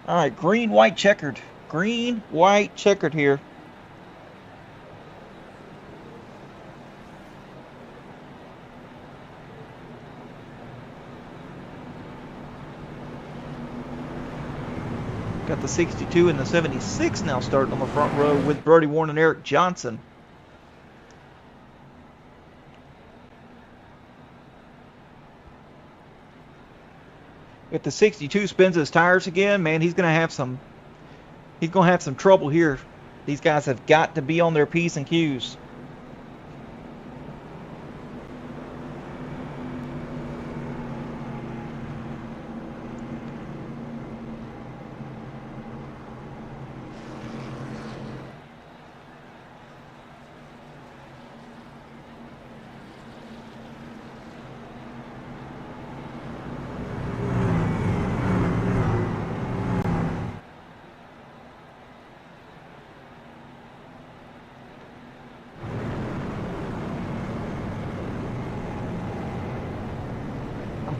All right, green, white, checkered. Green, white, checkered here. Got the 62 and the 76 now starting on the front row with Brody Warren and Eric Johnson. If the 62 spins his tires again, man, he's gonna have some trouble here. These guys have got to be on their P's and Q's.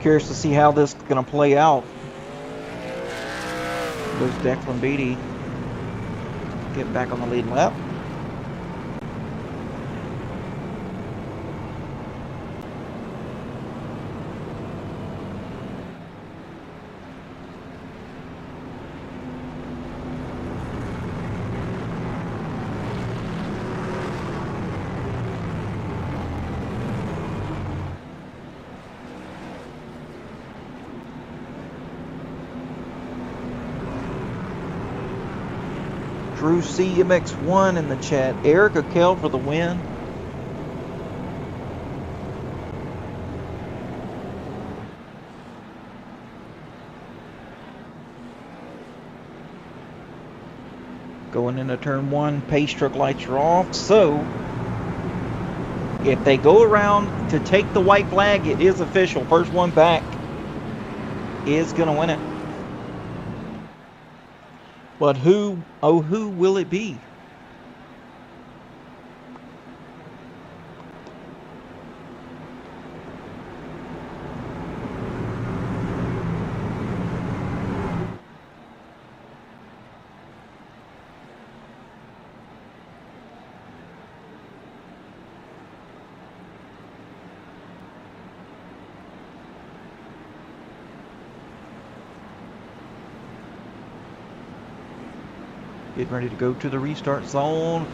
Curious to see how this is going to play out. There's Declan Beatty getting back on the lead lap. Drew CMX1 in the chat. Eric O'Kell for the win. Going into turn 1, pace truck lights are off. So, if they go around to take the white flag, it is official. First one back is going to win it. But who will it be? Getting ready to go to the restart zone.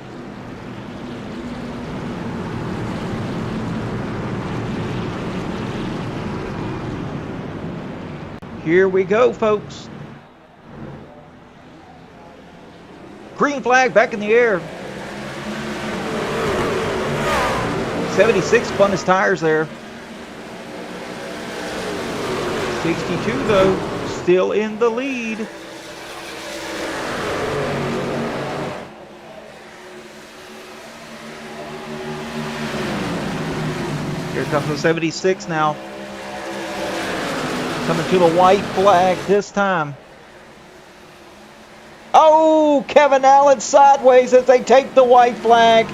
Here we go, folks. Green flag back in the air. 76 spun his tires there. 62 though, still in the lead. Here comes the 76 now. Coming to the white flag this time. Oh, Kevin Allen sideways as they take the white flag.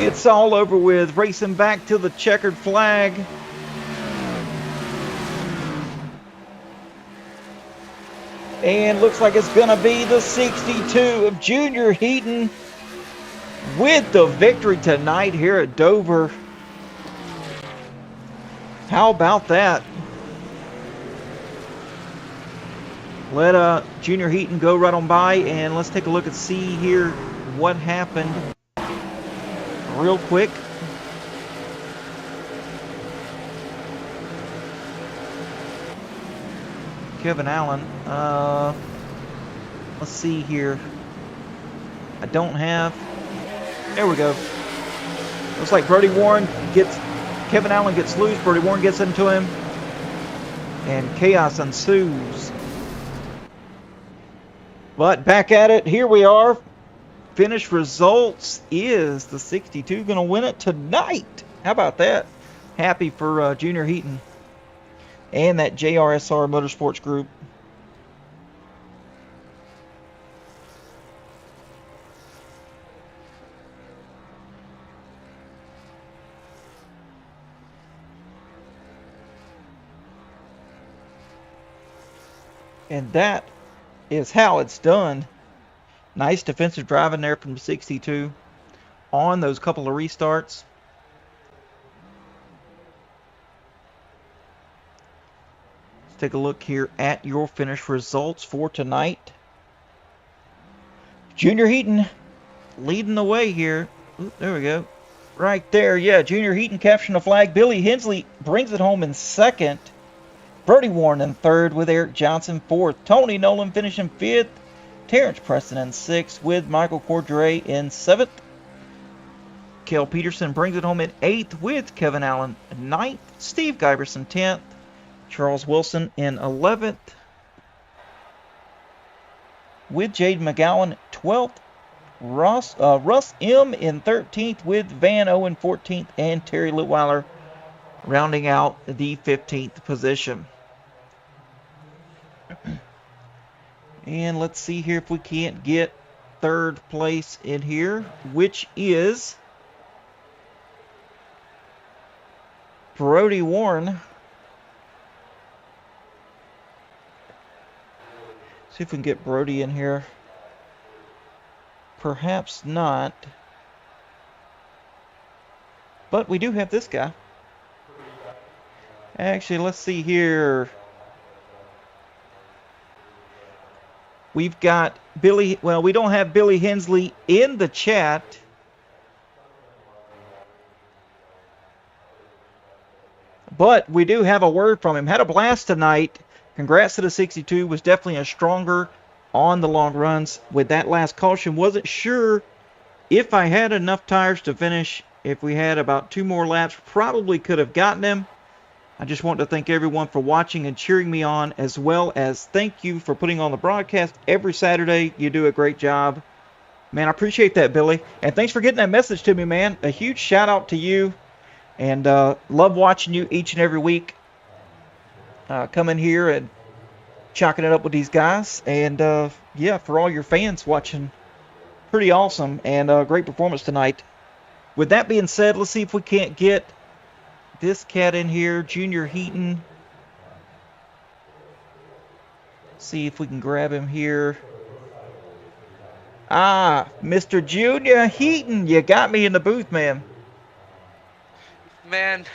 It's all over with. Racing back to the checkered flag. And looks like it's going to be the 62 of Junior Heaton with the victory tonight here at Dover. How about that? Let Junior Heaton go right on by, and let's take a look and see here what happened real quick. Kevin Allen. Let's see here. I don't have. There we go. Looks like Brody Warren gets. Kevin Allen gets loose. Brody Warren gets into him. And chaos ensues. But back at it. Here we are. Finish results is the 62 going to win it tonight. How about that? Happy for Junior Heaton and that JRSR Motorsports Group. And that is how it's done. Nice defensive driving there from 62 on those couple of restarts. Take a look here at your finish results for tonight. Junior Heaton leading the way here. Ooh, there we go. Right there, yeah. Junior Heaton capturing the flag. Billy Hensley brings it home in second. Brody Warren in third with Eric Johnson fourth. Tony Nolan finishing fifth. Terrence Preston in sixth with Michael Cordray in seventh. Kel Peterson brings it home in eighth with Kevin Allen ninth. Steve Giberson 10th. Charles Wilson in 11th with Jade McGowan 12th. Russ M in 13th with Van Owen 14th, and Terry Litweiler rounding out the 15th position. And let's see here if we can't get third place in here, which is Brody Warren. See if we can get Brody in here. Perhaps not. But we do have this guy. Actually, let's see here. We've got Billy. Well, we don't have Billy Hensley in the chat. But we do have a word from him. Had a blast tonight. Congrats to the 62. Was definitely a stronger on the long runs with that last caution. Wasn't sure if I had enough tires to finish. If we had about 2 more laps, probably could have gotten him. I just want to thank everyone for watching and cheering me on, as well as thank you for putting on the broadcast every Saturday. You do a great job. Man, I appreciate that, Billy. And thanks for getting that message to me, man. A huge shout out to you. And love watching you each and every week. Coming here and chalking it up with these guys. And, yeah, for all your fans watching, pretty awesome and great performance tonight. With that being said, let's see if we can't get this cat in here, Junior Heaton. See if we can grab him here. Ah, Mr. Junior Heaton, you got me in the booth, man.
Man,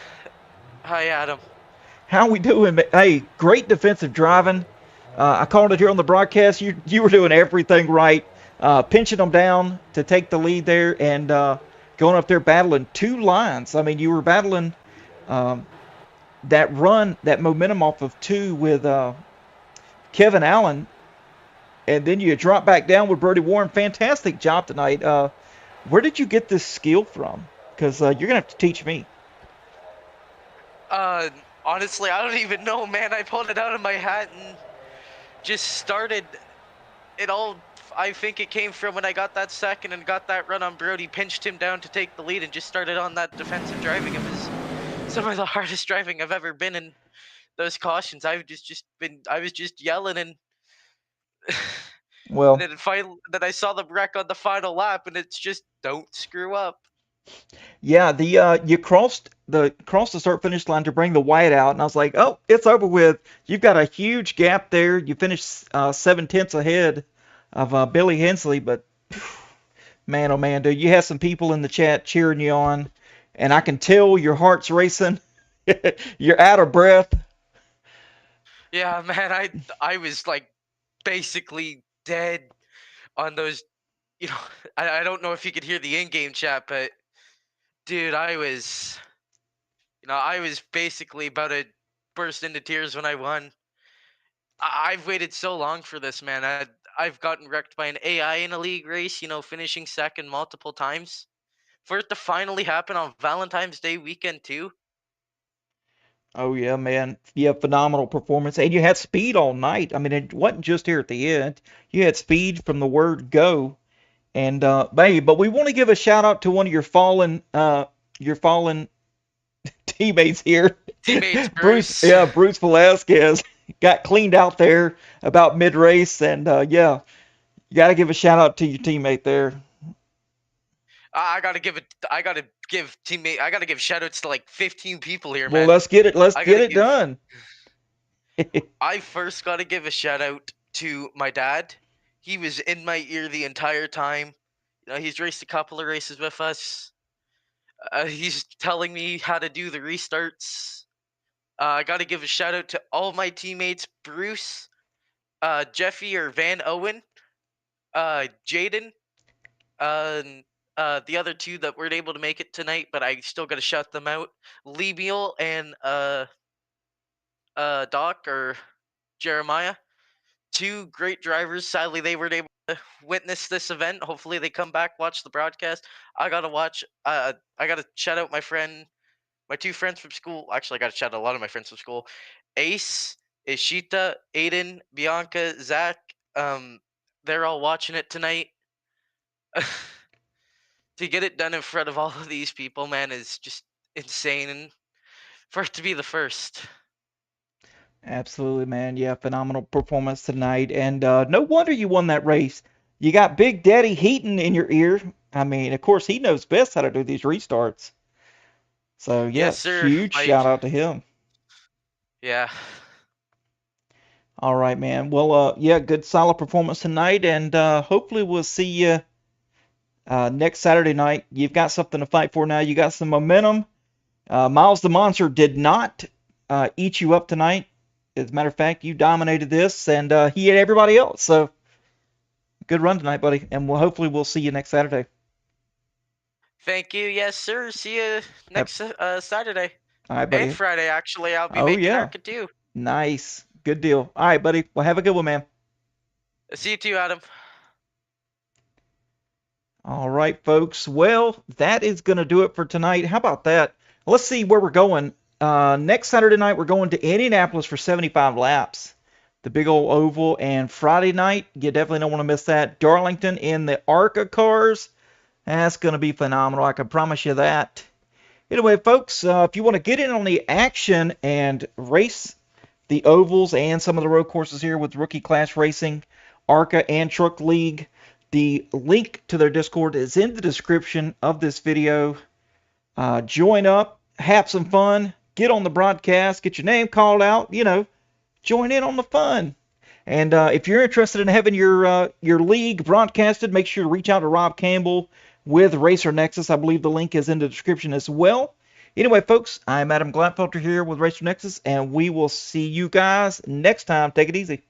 hi Adam.
How we doing? Hey, great defensive driving. I called it here on the broadcast. You were doing everything right, pinching them down to take the lead there, and going up there battling 2 lines. I mean, you were battling that run, that momentum off of 2 with Kevin Allen, and then you drop back down with Brody Warren. Fantastic job tonight. Where did you get this skill from? Because you're going to have to teach me.
Honestly, I don't even know, man. I pulled it out of my hat and just started it all. I think it came from when I got that second and got that run on Brody, pinched him down to take the lead, and just started on that defensive driving. It was some of the hardest driving I've ever been in. Those cautions, I was just yelling, and
Well,
then I saw the wreck on the final lap, and it's just don't screw up.
yeah, the you crossed the start finish line to bring the white out, and I was like, oh, it's over with. You've got a huge gap there. You finished 7/10 ahead of Billy Hensley, but man, oh man, dude, you have some people in the chat cheering you on, and I can tell your heart's racing. You're out of breath.
Yeah, man, I was like basically dead on those. You know, I don't know if you could hear the in-game chat, but dude, I was basically about to burst into tears when I won. I've waited so long for this, man. I've gotten wrecked by an AI in a league race, finishing second multiple times. For it to finally happen on Valentine's Day weekend too.
Oh yeah, man. Yeah, phenomenal performance. And you had speed all night. I mean, it wasn't just here at the end. You had speed from the word go. And but we want to give a shout out to one of your fallen teammates here.
Teammates
Bruce,
Bruce.
yeah, Bruce Velasquez got cleaned out there about mid-race, and yeah, you got to give a shout out to your teammate there.
I gotta give shout outs to like 15 people here,
Well,
man.
let's get it done.
I first gotta give a shout out to my dad. He was in my ear the entire time. He's raced a couple of races with us. He's telling me how to do the restarts. I got to give a shout out to all my teammates: Bruce, Jeffy or Van Owen, Jaden, and the other two that weren't able to make it tonight, but I still got to shout them out: Lebiel and Doc or Jeremiah. Two great drivers. Sadly, they weren't able to witness this event. Hopefully, they come back, watch the broadcast. I gotta watch. I gotta shout out my two friends from school. Actually, I gotta shout out a lot of my friends from school: Ace, Ishita, Aiden, Bianca, Zach. They're all watching it tonight. To get it done in front of all of these people, man, is just insane. And for it to be the first.
Absolutely, man. Yeah, phenomenal performance tonight. And no wonder you won that race. You got Big Daddy Heaton in your ear. I mean, of course, he knows best how to do these restarts. So, yeah,
Yes, sir.
huge shout out to him.
Yeah.
All right, man. Well, yeah, good solid performance tonight. And hopefully we'll see you next Saturday night. You've got something to fight for now. You got some momentum. Miles the Monster did not eat you up tonight. As a matter of fact, you dominated this, and he ate everybody else. So good run tonight, buddy. And hopefully we'll see you next Saturday.
Thank you. Yes, sir. See you next Saturday
All right,
and
buddy.
Friday. Actually, I'll be
Oh
making
yeah,
ARCA too.
nice, good deal. All right, buddy. Well, have a good one, man.
See you too, Adam.
All right, folks. Well, that is going to do it for tonight. How about that? Let's see where we're going. Next Saturday night, we're going to Indianapolis for 75 laps, the big old oval. And Friday night, you definitely don't want to miss that. Darlington in the ARCA cars. That's going to be phenomenal. I can promise you that. Anyway, folks, if you want to get in on the action and race the ovals and some of the road courses here with Rookie Class Racing, ARCA, and Truck League, the link to their Discord is in the description of this video. Join up, have some fun, get on the broadcast, get your name called out, join in on the fun. And if you're interested in having your league broadcasted, make sure to reach out to Rob Campbell with Racer Nexus. I believe the link is in the description as well. Anyway, folks, I'm Adam Gladfelter here with Racer Nexus, and we will see you guys next time. Take it easy.